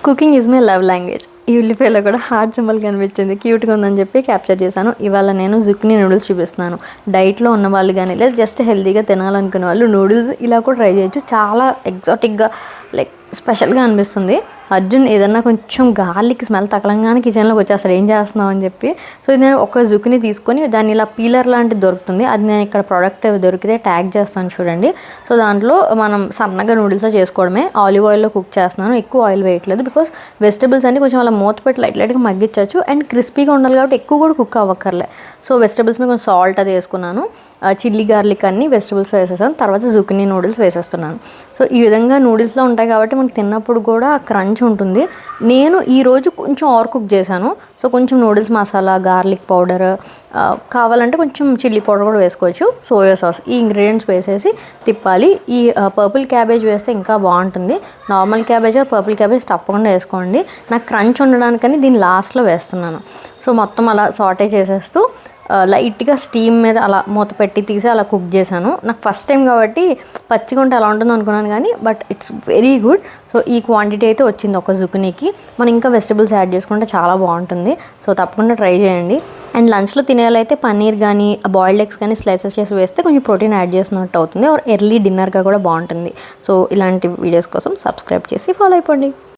Cooking is my love language. ఈ ఉల్లిపాయలో కూడా heart symbol కనిపించింది, క్యూట్గా ఉందని చెప్పి క్యాప్చర్ చేశాను. ఇవాళ నేను జుక్నీ నూడిల్స్ చూపిస్తున్నాను. డైట్లో ఉన్న వాళ్ళు కానీ లేదా జస్ట్ హెల్తీగా తినాలనుకునే వాళ్ళు నూడిల్స్ ఇలా కూడా ట్రై చేయొచ్చు. చాలా ఎగ్జాటిక్గా లైక్ స్పెషల్గా అనిపిస్తుంది. అర్జున్ ఏదన్నా కొంచెం గార్లిక్ స్మెల్ తగలంగానే కిచెన్లోకి వచ్చేస్తాడు, ఏం చేస్తున్నావు అని చెప్పి. సో నేను ఒక జుక్ని తీసుకొని దాన్ని ఇలా పీలర్ లాంటిది దొరుకుతుంది, అది నేను ఇక్కడ ప్రోడక్ట్ దొరికితే ట్యాగ్ చేస్తాను చూడండి. సో దాంట్లో మనం సన్నగా నూడిల్స్ చేసుకోవడమే. ఆలివ్ ఆయిల్లో కుక్ చేస్తున్నాను, ఎక్కువ ఆయిల్ వేయట్లేదు. బికాస్ వెజిటబుల్స్ అన్ని కొంచెం అలా మూత పెట్టి లైట్గా మగ్గించవచ్చు అండ్ క్రిస్పీగా ఉండాలి కాబట్టి ఎక్కువ కూడా కుక్ అవ్వక్కర్లే. సో వెజిటబుల్స్ మీద కొంచెం సాల్ట్ అది వేసుకున్నాను, చిల్లీ గార్లిక్ అన్ని వెజిటబుల్స్ వేసేసాను. తర్వాత జుక్నీ నూడిల్స్ వేసేస్తున్నాను. సో ఈ విధంగా నూడిల్స్లో ఉంటాయి కాబట్టి మనకు తిన్నప్పుడు కూడా క్రంచ్ ఉంటుంది. నేను ఈరోజు కొంచెం ఓవర్ కుక్ చేశాను. సో కొంచెం నూడిల్స్ మసాలా, గార్లిక్ పౌడర్, కావాలంటే కొంచెం చిల్లీ పౌడర్ కూడా వేసుకోవచ్చు, సోయా సాస్, ఈ ఇంగ్రీడియంట్స్ వేసేసి తిప్పాలి. ఈ పర్పుల్ క్యాబేజ్ వేస్తే ఇంకా బాగుంటుంది. నార్మల్ క్యాబేజ్ పర్పుల్ క్యాబేజ్ తప్పకుండా వేసుకోండి. నాకు క్రంచ్ ఉండడానికని దీన్ని లాస్ట్లో వేస్తున్నాను. సో మొత్తం అలా సాటే చేసేస్తూ లైట్గా స్టీమ్ మీద అలా మూత పెట్టి తీసి అలా కుక్ చేశాను. నాకు ఫస్ట్ టైం కాబట్టి పచ్చిగా ఉంటే అలా ఉంటుందో అనుకున్నాను, కానీ but it's very good. So ఈ క్వాంటిటీ అయితే వచ్చింది ఒక జుక్నీకి. మనం ఇంకా వెజిటబుల్స్ యాడ్ చేసుకుంటే చాలా బాగుంటుంది. సో తప్పకుండా ట్రై చేయండి. అండ్ లంచ్లో తినేయాలైతే పన్నీర్ కానీ బాయిల్డ్ ఎగ్స్ కానీ స్లైసెస్ చేసి వేస్తే కొంచెం ప్రోటీన్ యాడ్ చేసినట్టు అవుతుంది. ఆర్ ఎర్లీ డిన్నర్గా కూడా బాగుంటుంది. సో ఇలాంటి వీడియోస్ కోసం సబ్స్క్రైబ్ చేసి ఫాలో అయిపోండి.